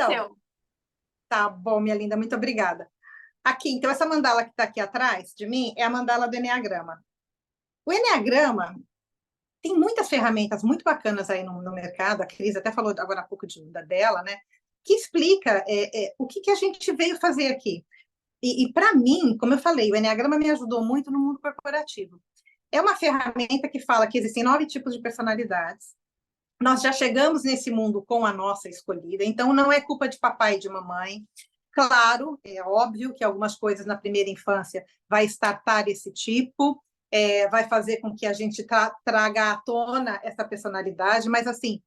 Então, seu. tá bom, minha linda, muito obrigada. Aqui, então, essa mandala que está aqui atrás de mim é a mandala do Eneagrama. O Eneagrama tem muitas ferramentas muito bacanas aí no mercado, a Cris até falou agora há pouco da dela, né? Que explica o que a gente veio fazer aqui. E para mim, como eu falei, o Eneagrama me ajudou muito no mundo corporativo. É uma ferramenta que fala que existem 9 tipos de personalidades. Nós já chegamos nesse mundo com a nossa escolhida, então não é culpa de papai e de mamãe. Claro, é óbvio que algumas coisas na primeira infância vai estartar esse tipo, vai fazer com que a gente traga à tona essa personalidade, mas assim,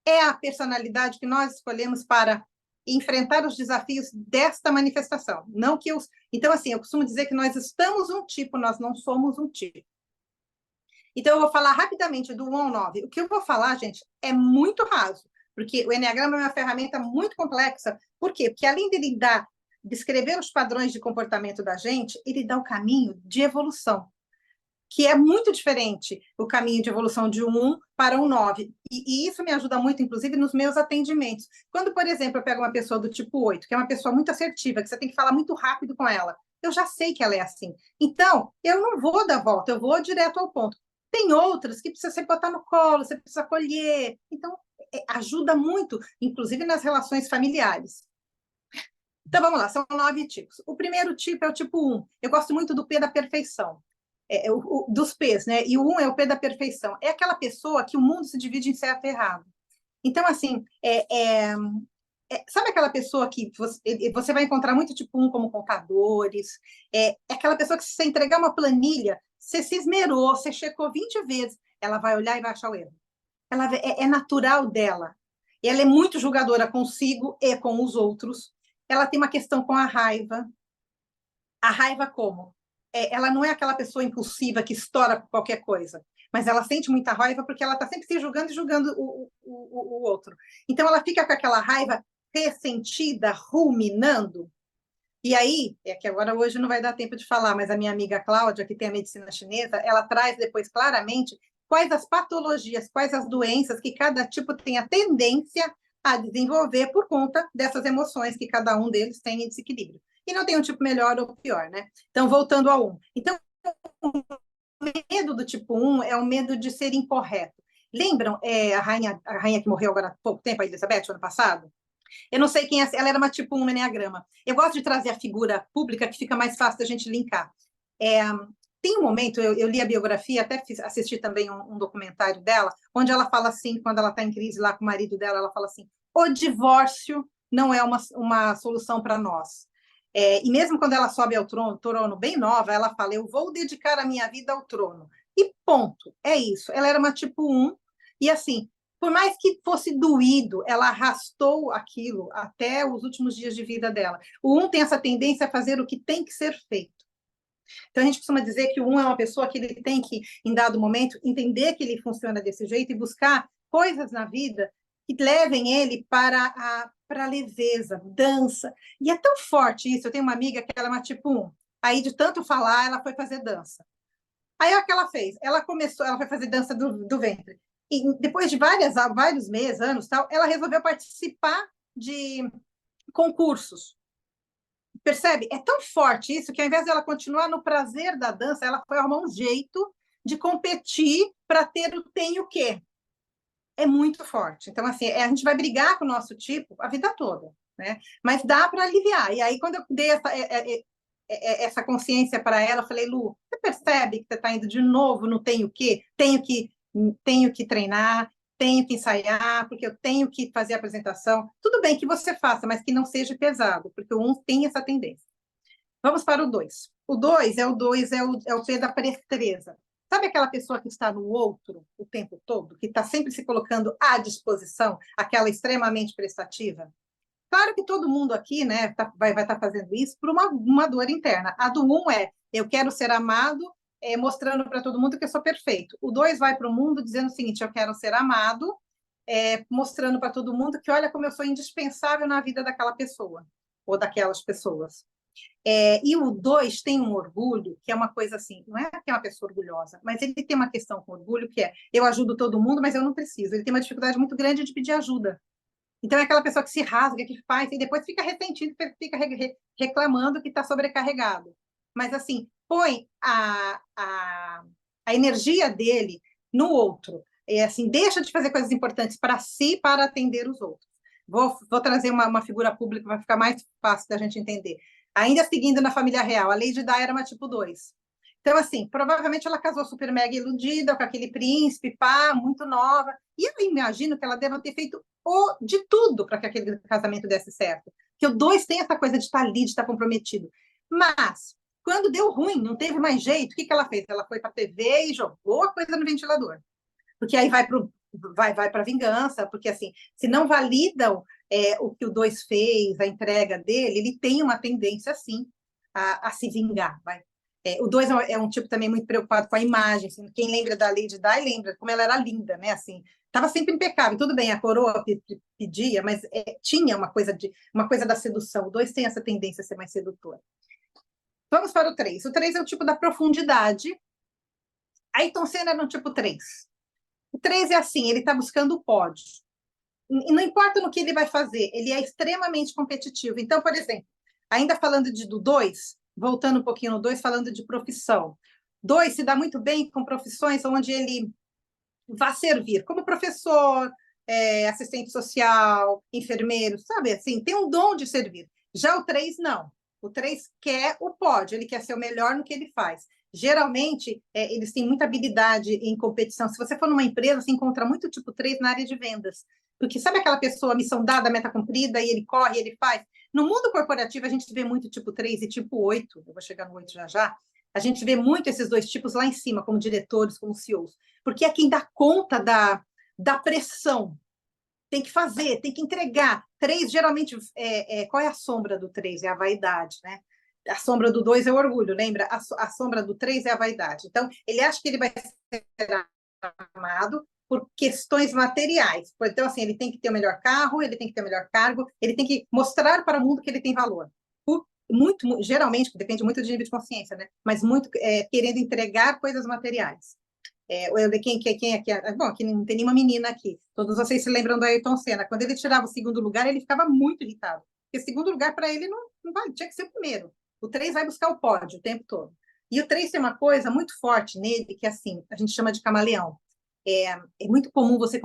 é a personalidade que nós escolhemos para enfrentar os desafios desta manifestação. Não que os... Então, assim, eu costumo dizer que nós estamos um tipo, nós não somos um tipo. Então, eu vou falar rapidamente do 1 ao 9. O que eu vou falar, gente, é muito raso, porque o Eneagrama é uma ferramenta muito complexa. Por quê? Porque além dele descrever os padrões de comportamento da gente, ele dá o caminho de evolução, que é muito diferente o caminho de evolução de um 1 para um 9. E isso me ajuda muito, inclusive, nos meus atendimentos. Quando, por exemplo, eu pego uma pessoa do tipo 8, que é uma pessoa muito assertiva, que você tem que falar muito rápido com ela, eu já sei que ela é assim. Então, eu não vou dar volta, eu vou direto ao ponto. Tem outras que precisa você botar no colo, você precisa acolher. Então, ajuda muito, inclusive nas relações familiares. Então, vamos lá, são 9 tipos. O primeiro tipo é o tipo 1. Eu gosto muito do P da perfeição. Dos P's, né? E o 1 é o P da perfeição. É aquela pessoa que o mundo se divide em certo e errado. Então, assim, sabe aquela pessoa que você vai encontrar muito tipo 1 como contadores? É aquela pessoa que, se você entregar uma planilha, você se esmerou, você checou 20 vezes, ela vai olhar e vai achar o erro. Ela é natural dela. Ela é muito julgadora consigo e com os outros. Ela tem uma questão com a raiva. A raiva como? Ela não é aquela pessoa impulsiva que estoura por qualquer coisa, mas ela sente muita raiva porque ela está sempre se julgando e julgando o outro. Então, ela fica com aquela raiva ressentida, ruminando. E aí, é que agora hoje não vai dar tempo de falar, mas a minha amiga Cláudia, que tem a medicina chinesa, ela traz depois claramente quais as patologias, quais as doenças que cada tipo tem a tendência a desenvolver por conta dessas emoções que cada um deles tem em desequilíbrio. E não tem um tipo melhor ou pior, né? Então, voltando ao 1. Então, o medo do tipo 1 é o medo de ser incorreto. Lembram a rainha que morreu agora há pouco tempo, a Elizabeth, ano passado? Eu não sei quem é, ela era uma tipo 1 no Enneagrama. Eu gosto de trazer a figura pública que fica mais fácil da gente linkar. Tem um momento, eu li a biografia, até assisti também um documentário dela, onde ela fala assim, quando ela está em crise lá com o marido dela, ela fala assim, o divórcio não é uma solução para nós. E mesmo quando ela sobe ao trono bem nova, ela fala, eu vou dedicar a minha vida ao trono. E ponto, é isso. Ela era uma tipo 1, e assim, por mais que fosse doído, ela arrastou aquilo até os últimos dias de vida dela. O 1 tem essa tendência a fazer o que tem que ser feito. Então, a gente costuma dizer que o 1 é uma pessoa que ele tem que, em dado momento, entender que ele funciona desse jeito e buscar coisas na vida que levem ele para a leveza, dança. E é tão forte isso. Eu tenho uma amiga que ela é uma tipo 1. Aí, de tanto falar, ela foi fazer dança. Aí, o que ela fez? Ela foi fazer dança do ventre. E depois de vários meses, anos, tal, ela resolveu participar de concursos. Percebe? É tão forte isso que, ao invés dela continuar no prazer da dança, ela foi arrumar um jeito de competir para ter o tem o quê. É muito forte. Então, assim, a gente vai brigar com o nosso tipo a vida toda, né? Mas dá para aliviar. E aí, quando eu dei essa consciência para ela, eu falei, Lu, você percebe que você está indo de novo no tem o quê? Tenho que treinar, tenho que ensaiar, porque eu tenho que fazer a apresentação. Tudo bem que você faça, mas que não seja pesado, porque o 1 tem essa tendência. Vamos para o 2. O 2 é o P da presteza. Sabe aquela pessoa que está no outro o tempo todo, que está sempre se colocando à disposição, aquela extremamente prestativa? Claro que todo mundo aqui, né, vai estar fazendo isso por uma dor interna. A do 1 eu quero ser amado, mostrando para todo mundo que eu sou perfeito. O 2 vai para o mundo dizendo o seguinte, eu quero ser amado, mostrando para todo mundo que olha como eu sou indispensável na vida daquela pessoa, ou daquelas pessoas. E o 2 tem um orgulho, que é uma coisa assim, não é que é uma pessoa orgulhosa, mas ele tem uma questão com orgulho, que eu ajudo todo mundo, mas eu não preciso. Ele tem uma dificuldade muito grande de pedir ajuda. Então, é aquela pessoa que se rasga, que faz, e depois fica ressentido, fica reclamando que está sobrecarregado. Mas, assim, põe a energia dele no outro. É assim, deixa de fazer coisas importantes para si, para atender os outros. Vou trazer uma figura pública para ficar mais fácil da gente entender. Ainda seguindo na família real, a Lady Di era uma tipo 2. Então, assim, provavelmente ela casou super mega iludida com aquele príncipe, pá, muito nova. E eu imagino que ela deva ter feito de tudo para que aquele casamento desse certo. Que o 2 tem essa coisa de estar ali, de estar comprometido. Mas, quando deu ruim, não teve mais jeito, o que ela fez? Ela foi para a TV e jogou a coisa no ventilador. Porque aí vai para a vingança, porque assim, se não validam o que o 2 fez, a entrega dele, ele tem uma tendência, sim, a se vingar. Vai. O 2 é um tipo também muito preocupado com a imagem. Assim, quem lembra da Lady Di lembra como ela era linda, né? Assim, estava sempre impecável. Tudo bem, a coroa pedia, mas tinha uma coisa da sedução. O 2 tem essa tendência a ser mais sedutor. Vamos para o 3. O 3 é o tipo da profundidade. Ayrton Senna era um tipo 3. O 3 é assim, ele está buscando o pódio. E não importa no que ele vai fazer, ele é extremamente competitivo. Então, por exemplo, ainda falando do 2, voltando um pouquinho no 2, falando de profissão. 2 se dá muito bem com profissões onde ele vai servir, como professor, assistente social, enfermeiro, sabe? Assim, tem um dom de servir. Já o 3, não. O 3 quer o pódio, ele quer ser o melhor no que ele faz. Geralmente, eles têm muita habilidade em competição. Se você for numa empresa, você encontra muito tipo 3 na área de vendas. Porque sabe aquela pessoa, missão dada, meta cumprida, e ele corre, ele faz? No mundo corporativo, a gente vê muito tipo 3 e tipo 8, eu vou chegar no 8 já já, a gente vê muito esses dois tipos lá em cima, como diretores, como CEOs, porque é quem dá conta da pressão. Tem que fazer, tem que entregar. 3, geralmente, qual é a sombra do 3? É a vaidade, né? A sombra do 2 é o orgulho, lembra? A sombra do 3 é a vaidade. Então, ele acha que ele vai ser amado por questões materiais. Então, assim, ele tem que ter o melhor carro, ele tem que ter o melhor cargo, ele tem que mostrar para o mundo que ele tem valor. Muito, geralmente, depende muito do nível de consciência, né? Mas muito querendo entregar coisas materiais. Quem aqui? Bom, aqui não tem nenhuma menina aqui. Todos vocês se lembram do Ayrton Senna. Quando ele tirava o segundo lugar, ele ficava muito irritado. Porque segundo lugar, para ele, não vai, tinha que ser o primeiro. O 3 vai buscar o pódio o tempo todo. E o 3 tem uma coisa muito forte nele, que assim, a gente chama de camaleão. É muito comum você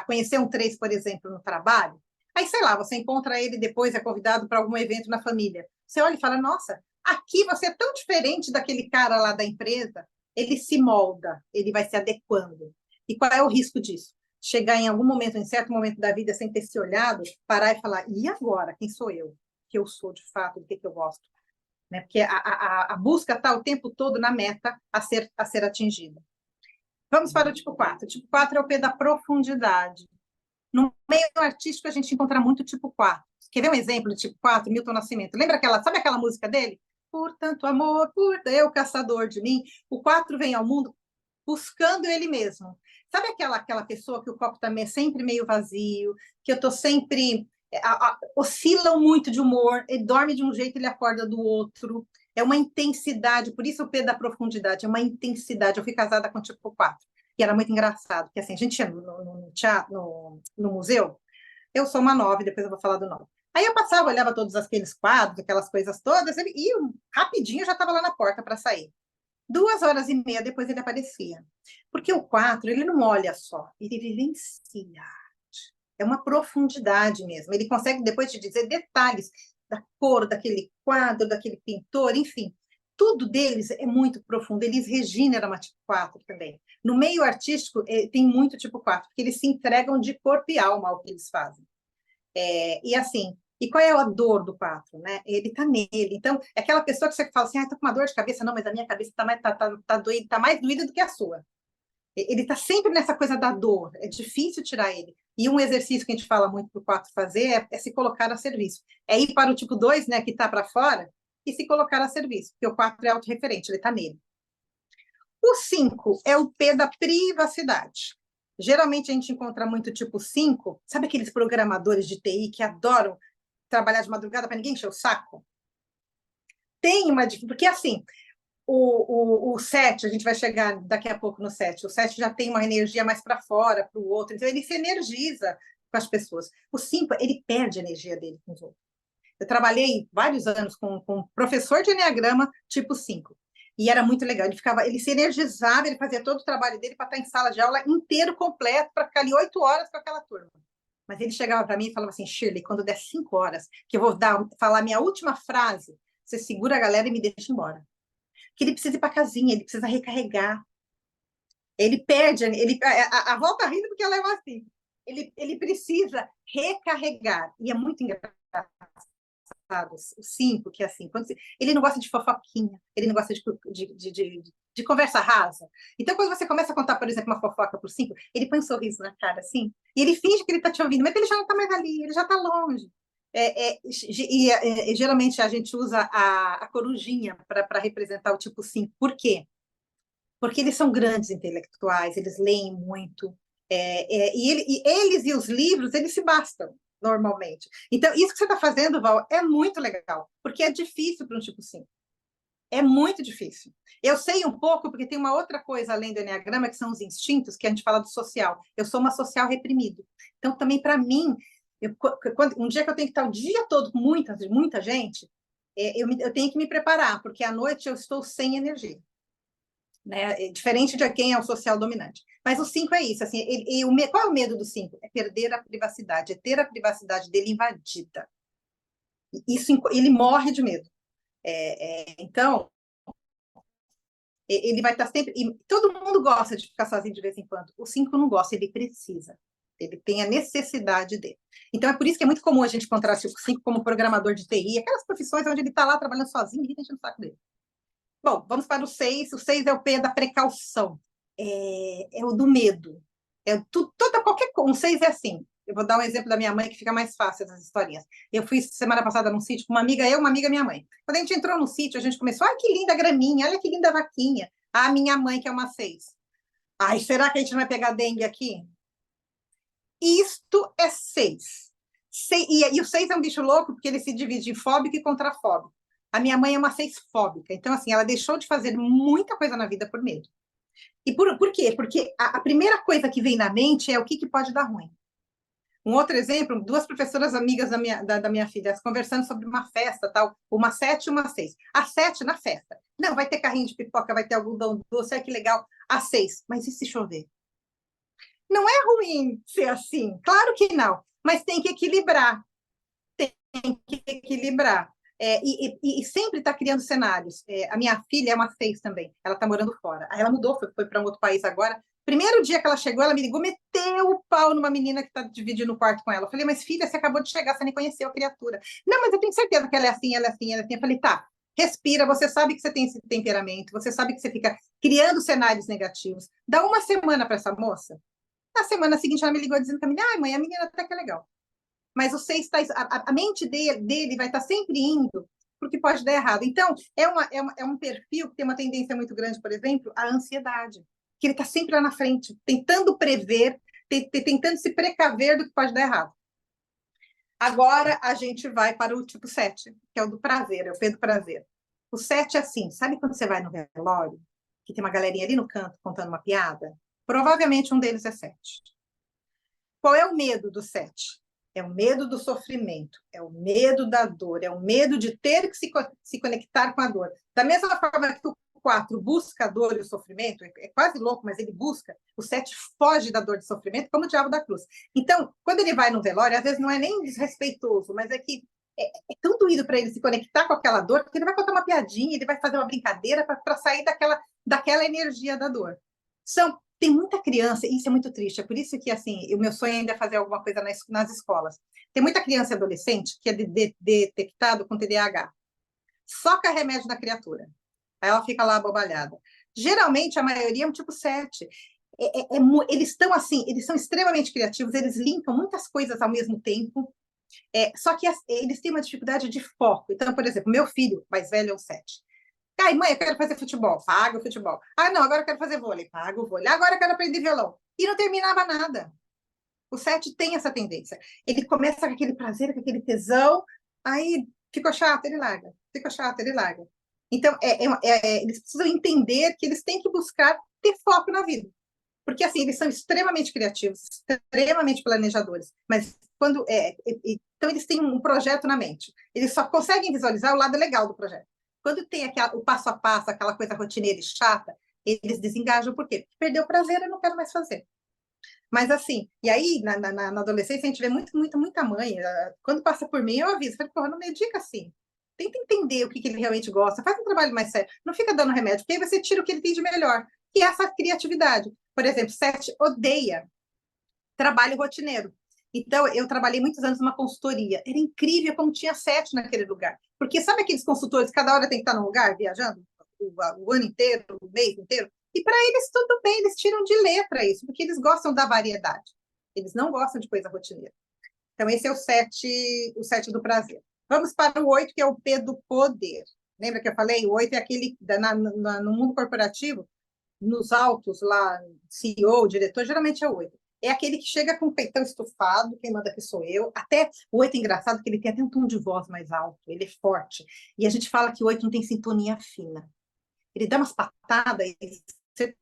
conhecer um 3, por exemplo, no trabalho. Aí, sei lá, você encontra ele depois, é convidado para algum evento na família. Você olha e fala, nossa, aqui você é tão diferente daquele cara lá da empresa. Ele se molda, ele vai se adequando. E qual é o risco disso? Chegar em algum momento, em certo momento da vida, sem ter se olhado, parar e falar, e agora? Quem sou eu? O que eu sou de fato? Do que eu gosto? Né? Porque a busca está o tempo todo na meta a ser atingida. Vamos para o tipo 4. O tipo 4 é o P da profundidade. No meio artístico, a gente encontra muito o tipo 4. Quer ver um exemplo de tipo 4? Milton Nascimento. Sabe aquela música dele? Por tanto amor, por eu, caçador de mim. O 4 vem ao mundo buscando ele mesmo. Sabe aquela pessoa que o copo também é sempre meio vazio, que eu estou sempre... oscilam muito de humor, ele dorme de um jeito, ele acorda do outro. É uma intensidade, por isso o P da profundidade, é uma intensidade. Eu fui casada com tipo 4, e era muito engraçado, porque assim, a gente ia no teatro, no museu, eu sou uma 9, depois eu vou falar do 9. Aí eu passava, olhava todos aqueles quadros, aquelas coisas todas, e rapidinho eu já estava lá na porta para sair. 2 horas e meia depois ele aparecia. Porque o 4, ele não olha só, ele vivencia. É uma profundidade mesmo. Ele consegue depois te dizer detalhes da cor daquele quadro, daquele pintor, enfim. Tudo deles é muito profundo. Eles Regina era uma tipo 4 também. No meio artístico, tem muito tipo 4, porque eles se entregam de corpo e alma ao que eles fazem. E assim, e qual é a dor do 4, né? Ele está nele. Então, é aquela pessoa que você fala assim, estou com uma dor de cabeça. Não, mas a minha cabeça está mais doída do que a sua. Ele está sempre nessa coisa da dor. É difícil tirar ele. E um exercício que a gente fala muito para o 4 fazer é se colocar a serviço. É ir para o tipo 2, né, que está para fora, e se colocar a serviço. Porque o 4 é autorreferente, ele está nele. O 5 é o P da privacidade. Geralmente a gente encontra muito tipo 5, sabe aqueles programadores de TI que adoram trabalhar de madrugada para ninguém encher o saco? Tem uma... Porque, assim, o 7, a gente vai chegar daqui a pouco no 7, o 7 já tem uma energia mais para fora, para o outro, então ele se energiza com as pessoas. O 5, ele perde a energia dele com os outros. Eu trabalhei vários anos com um professor de Eneagrama tipo 5. E era muito legal. Ele se energizava, ele fazia todo o trabalho dele para estar em sala de aula inteiro, completo, para ficar ali 8 horas com aquela turma. Mas ele chegava para mim e falava assim, Shirley, quando der 5 horas, que eu vou falar minha última frase, você segura a galera e me deixa embora. Que ele precisa ir para a casinha, ele precisa recarregar. Ele perde, a avó está rindo porque ela é assim. Ele precisa recarregar. E é muito engraçado. O 5, que é assim, ele não gosta de fofoquinha, ele não gosta de conversa rasa. Então, quando você começa a contar, por exemplo, uma fofoca por 5, ele põe um sorriso na cara, assim, e ele finge que ele está te ouvindo, mas ele já não está mais ali, ele já está longe. Geralmente a gente usa a corujinha para representar o tipo 5. Por quê? Porque eles são grandes intelectuais, eles leem muito, e eles e os livros, eles se bastam, normalmente. Então, isso que você está fazendo, Val, é muito legal, porque é difícil para um tipo 5. É muito difícil. Eu sei um pouco, porque tem uma outra coisa além do Eneagrama, que são os instintos, que a gente fala do social. Eu sou uma social reprimido. Então, também, para mim, um dia que eu tenho que estar o dia todo com muita gente, eu tenho que me preparar, porque à noite eu estou sem energia. Né? Diferente de quem é o social dominante. Mas o 5 é isso. Assim, qual é o medo do 5? É perder a privacidade, é ter a privacidade dele invadida. Isso, ele morre de medo. Então, ele vai estar sempre... E todo mundo gosta de ficar sozinho de vez em quando. O 5 não gosta, ele precisa. Ele tem a necessidade dele. Então, é por isso que é muito comum a gente encontrar o 5 como programador de TI, aquelas profissões onde ele está lá trabalhando sozinho, ninguém está enchendo o saco dele. Bom, vamos para o 6. O 6 é o P da precaução. É o do medo. Qualquer coisa. Um 6 é assim. Eu vou dar um exemplo da minha mãe, que fica mais fácil essas historinhas. Eu fui semana passada num sítio com uma amiga minha mãe. Quando a gente entrou no sítio, a gente começou, ai, que linda graminha, olha que linda vaquinha. A minha mãe, que é uma 6. Ai, será que a gente não vai pegar dengue aqui? Isto é 6. E o 6 é um bicho louco, porque ele se divide em fóbico e contrafóbico. A minha mãe é uma 6 fóbica. Então, assim, ela deixou de fazer muita coisa na vida por medo. E por quê? Porque a primeira coisa que vem na mente é o que pode dar ruim. Um outro exemplo, 2 professoras amigas da minha filha, conversando sobre uma festa, tal, uma 7 e uma 6. A 7 na festa. Não, vai ter carrinho de pipoca, vai ter algodão doce, é que legal. A 6, mas e se chover? Não é ruim ser assim, claro que não, mas tem que equilibrar. Tem que equilibrar. E sempre está criando cenários. A minha filha é uma 6 também, ela está morando fora. Aí ela mudou, foi para um outro país agora. Primeiro dia que ela chegou, ela me ligou, meteu o pau numa menina que está dividindo o quarto com ela. Eu falei, mas filha, você acabou de chegar, você nem conheceu a criatura. Não, mas eu tenho certeza que ela é assim, ela é assim, ela é assim. Eu falei, tá, respira, você sabe que você tem esse temperamento, você sabe que você fica criando cenários negativos. Dá uma semana para essa moça. Na semana seguinte, ela me ligou dizendo que a menina, ai, mãe, a menina até que é legal. Mas o 6 a mente dele vai estar sempre indo porque pode dar errado. Então, é um perfil que tem uma tendência muito grande, por exemplo, a ansiedade, que ele está sempre lá na frente, tentando prever, tentando se precaver do que pode dar errado. Agora, a gente vai para o tipo 7, que é o do prazer, é o P do prazer. O 7 é assim, sabe quando você vai no velório, que tem uma galerinha ali no canto contando uma piada? Provavelmente um deles é 7. Qual é o medo do 7? É o medo do sofrimento, é o medo da dor, é o medo de ter que se conectar com a dor. Da mesma forma que o 4 busca a dor e o sofrimento, é quase louco, mas ele busca, o 7 foge da dor e do sofrimento como o diabo da cruz. Então, quando ele vai no velório, às vezes não é nem desrespeitoso, mas é que é tão doído para ele se conectar com aquela dor, porque ele vai contar uma piadinha, ele vai fazer uma brincadeira para sair daquela energia da dor. Tem muita criança, e isso é muito triste, é por isso que, assim, o meu sonho ainda é fazer alguma coisa nas escolas. Tem muita criança e adolescente que é detectado com TDAH. Soca remédio na criatura. Aí ela fica lá abobalhada. Geralmente, a maioria é um tipo 7. Eles estão assim, eles são extremamente criativos, eles linkam muitas coisas ao mesmo tempo, só que eles têm uma dificuldade de foco. Então, por exemplo, meu filho mais velho é o 7. Ai, mãe, eu quero fazer futebol. Paga o futebol. Ah, não, agora eu quero fazer vôlei. Paga o vôlei. Agora eu quero aprender violão. E não terminava nada. O 7 tem essa tendência. Ele começa com aquele prazer, com aquele tesão, aí ficou chato, ele larga. Ficou chato, ele larga. Então, eles precisam entender que eles têm que buscar ter foco na vida. Porque, assim, eles são extremamente criativos, extremamente planejadores, mas quando... então, eles têm um projeto na mente. Eles só conseguem visualizar o lado legal do projeto. Quando tem o passo a passo, aquela coisa rotineira e chata, eles desengajam. Por quê? Porque perdeu o prazer, eu não quero mais fazer. Mas, assim, e aí, na adolescência, a gente vê muita mãe. Quando passa por mim, eu aviso. Falei, porra, não me diga assim. Tenta entender o que ele realmente gosta. Faz um trabalho mais sério. Não fica dando remédio, porque aí você tira o que ele tem de melhor, que é essa criatividade. Por exemplo, Sete odeia trabalho rotineiro. Então, eu trabalhei muitos anos numa consultoria. Era incrível como tinha Sete naquele lugar. Porque sabe aqueles consultores, cada hora tem que estar num lugar, viajando o ano inteiro, o mês inteiro? E para eles tudo bem, eles tiram de letra isso, porque eles gostam da variedade. Eles não gostam de coisa rotineira. Então, esse é o sete do prazer. Vamos para o 8, que é o P do poder. Lembra que eu falei? O 8 é aquele, no mundo corporativo, nos altos lá, CEO, diretor, geralmente é o 8. É aquele que chega com o peitão estufado, quem manda aqui sou eu. Até o 8 é engraçado, que ele tem até um tom de voz mais alto, ele é forte. E a gente fala que o 8 não tem sintonia fina. Ele dá umas patadas e você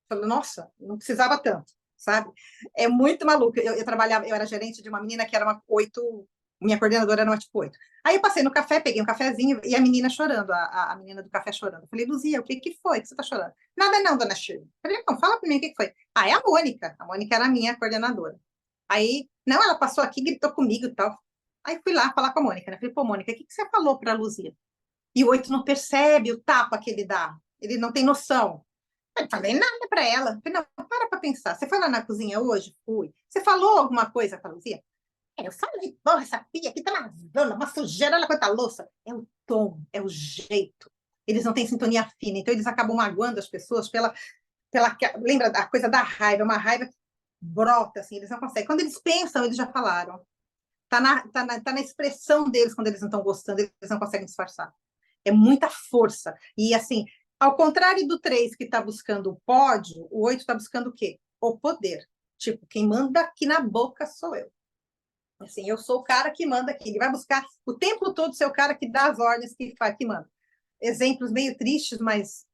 fala, nossa, não precisava tanto, sabe? É muito maluco. Eu trabalhava, eu era gerente de uma menina que era uma 8, minha coordenadora era uma tipo 8. Aí eu passei no café, peguei um cafezinho e a menina chorando, a menina do café chorando. Eu falei, Luzia, o que foi que você tá chorando? Nada não, dona Shirley. Eu falei, não, fala para mim o que foi. Ah, é a Mônica. A Mônica era a minha coordenadora. Aí, não, ela passou aqui, gritou comigo e tal. Aí fui lá falar com a Mônica, né? Falei, pô, Mônica, o que você falou para a Luzia? E o 8 não percebe o tapa que ele dá. Ele não tem noção. Eu não falei nada para ela. Eu falei, não, para pensar. Você foi lá na cozinha hoje? Fui. Você falou alguma coisa para a Luzia? Eu falei, porra, essa pia aqui tá lavando, uma sujeira, olha quanta louça. É o tom, é o jeito. Eles não têm sintonia fina, então eles acabam magoando as pessoas lembra da coisa da raiva, uma raiva que brota, assim, eles não conseguem. Quando eles pensam, eles já falaram. Tá na expressão deles quando eles não estão gostando, eles não conseguem disfarçar. É muita força. E, assim, ao contrário do 3 que está buscando o pódio, o 8 está buscando o quê? O poder. Tipo, quem manda aqui na boca sou eu. Assim, eu sou o cara que manda aqui. Ele vai buscar o tempo todo ser o cara que dá as ordens, que manda. Exemplos meio tristes, mas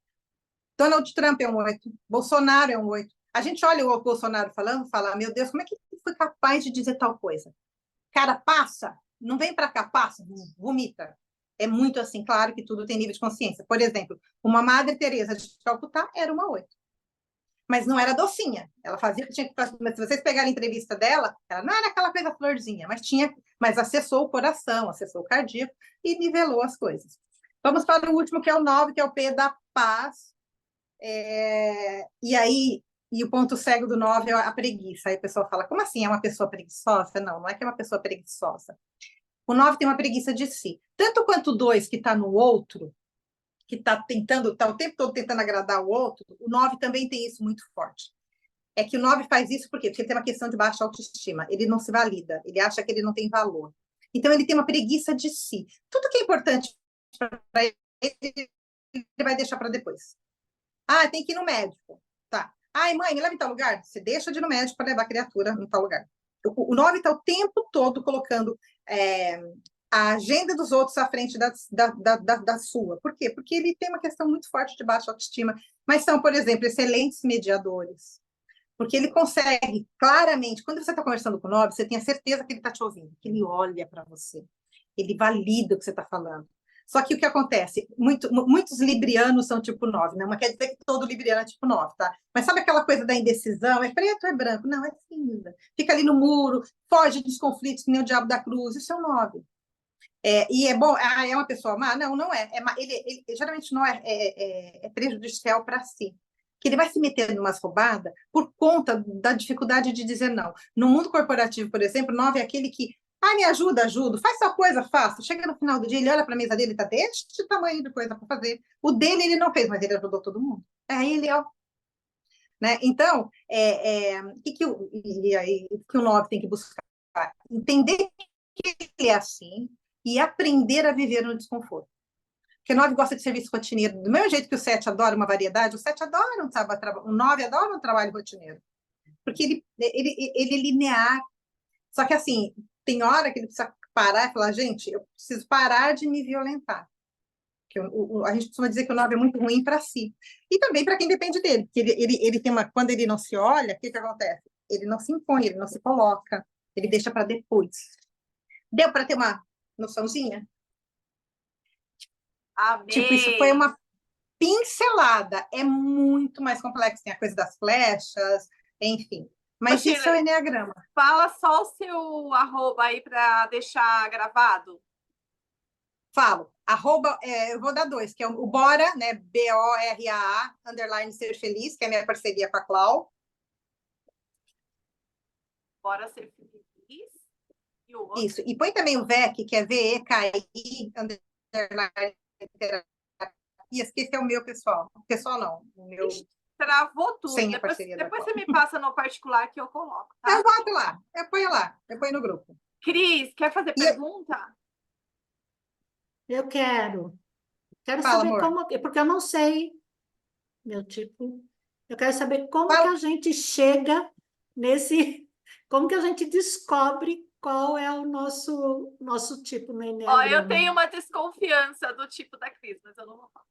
Donald Trump é um 8, Bolsonaro é um 8. A gente olha o Bolsonaro falando, fala, meu Deus, como é que ele foi capaz de dizer tal coisa? Cara, passa, não vem para cá, passa, vomita. É muito assim, claro que tudo tem nível de consciência. Por exemplo, uma Madre Teresa de Calcutá era uma 8. Mas não era docinha. Ela fazia o que tinha que fazer. Mas se vocês pegarem a entrevista dela, ela não era aquela coisa florzinha, mas acessou o coração, acessou o cardíaco e nivelou as coisas. Vamos para o último, que é o 9, que é o P da paz. E o ponto cego do 9 é a preguiça. Aí o pessoal fala, como assim é uma pessoa preguiçosa? Não, não é que é uma pessoa preguiçosa. O 9 tem uma preguiça de si. Tanto quanto o 2 que está no outro, que está o tempo todo tentando agradar o outro, o 9 também tem isso muito forte. É que o 9 faz isso por quê? Porque ele tem uma questão de baixa autoestima. Ele não se valida, ele acha que ele não tem valor. Então, ele tem uma preguiça de si. Tudo que é importante para ele, ele vai deixar para depois. Ah, tem que ir no médico. Tá. Ai, mãe, me leva em tal lugar? Você deixa de ir no médico para levar a criatura em tal lugar. O 9 está o tempo todo colocando a agenda dos outros à frente da sua. Por quê? Porque ele tem uma questão muito forte de baixa autoestima, mas são, por exemplo, excelentes mediadores. Porque ele consegue claramente, quando você está conversando com o 9, você tem a certeza que ele está te ouvindo, que ele olha para você, ele valida o que você está falando. Só que o que acontece? Muitos librianos são tipo 9, né? Não quer dizer que todo libriano é tipo 9, tá? Mas sabe aquela coisa da indecisão? É preto ou é branco? Não, é cinza. Fica ali no muro, foge dos conflitos, que nem o diabo da cruz. Isso é um 9. E é bom, é uma pessoa má? Não, não é. Ele geralmente não é prejudicial para si. Que ele vai se meter em umas roubadas por conta da dificuldade de dizer não. No mundo corporativo, por exemplo, 9 é aquele que me ajuda, ajudo, faz sua coisa, faço. Chega no final do dia, ele olha para a mesa dele, está deste tamanho de coisa para fazer. O dele ele não fez, mas ele ajudou todo mundo. Aí ele é. Né? Então, que o 9 tem que buscar? Entender que ele é assim e aprender a viver no desconforto. Porque o 9 gosta de serviço rotineiro. Do mesmo jeito que o 7 adora uma variedade, o 7 adora o 9 adora um trabalho rotineiro. Porque ele é linear. Só que, assim, tem hora que ele precisa parar e falar, gente, eu preciso parar de me violentar. porque a gente costuma dizer que o 9 é muito ruim para si. E também para quem depende dele, porque ele tem quando ele não se olha, o que que acontece? Ele não se impõe, ele não se coloca, ele deixa para depois. Deu para ter uma noçãozinha? Tipo, isso foi Amei! uma pincelada. É muito mais complexo, tem a coisa das flechas, enfim. Ô, Mas isso é o Shirley, Eneagrama. fala só o seu arroba aí para deixar gravado. Falo, arroba, eu vou dar dois, que é o Bora, né? BORAA, underline ser feliz, que é a minha parceria com a Clau. Bora ser feliz. E o outro? Isso. E põe também o VEC, que é VEKI, underline terapias, que esse é o meu pessoal. Pessoal não, o meu Ixi, travou tudo. sem a Depois, parceria da depois Clau. você me passa no particular que eu coloco, tá? Eu boto lá, eu ponho no grupo. Cris, quer fazer E pergunta? Eu quero fala, saber amor. como, porque eu não sei meu tipo. Eu quero saber como que Fala. a gente chega nesse, como que a gente descobre qual é o nosso tipo no Ó, eu Eneagrama. tenho uma desconfiança do tipo da Cris, mas eu não vou falar.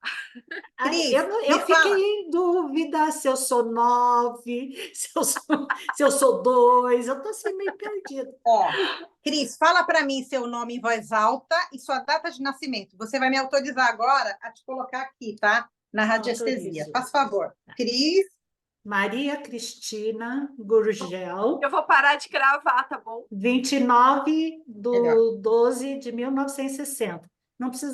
Aí, Cris, eu me fiquei fala. em dúvida se eu sou 9, se eu sou 2, eu estou assim meio perdida. Ó, Cris, fala para mim seu nome em voz alta e sua data de nascimento. Você vai me autorizar agora a te colocar aqui, tá? Na radiestesia. Autorizo. Faz favor. Cris. Maria Cristina Gurgel, Eu vou parar de gravar, tá bom? 29 Melhor. de 12 de 1960. Não precisa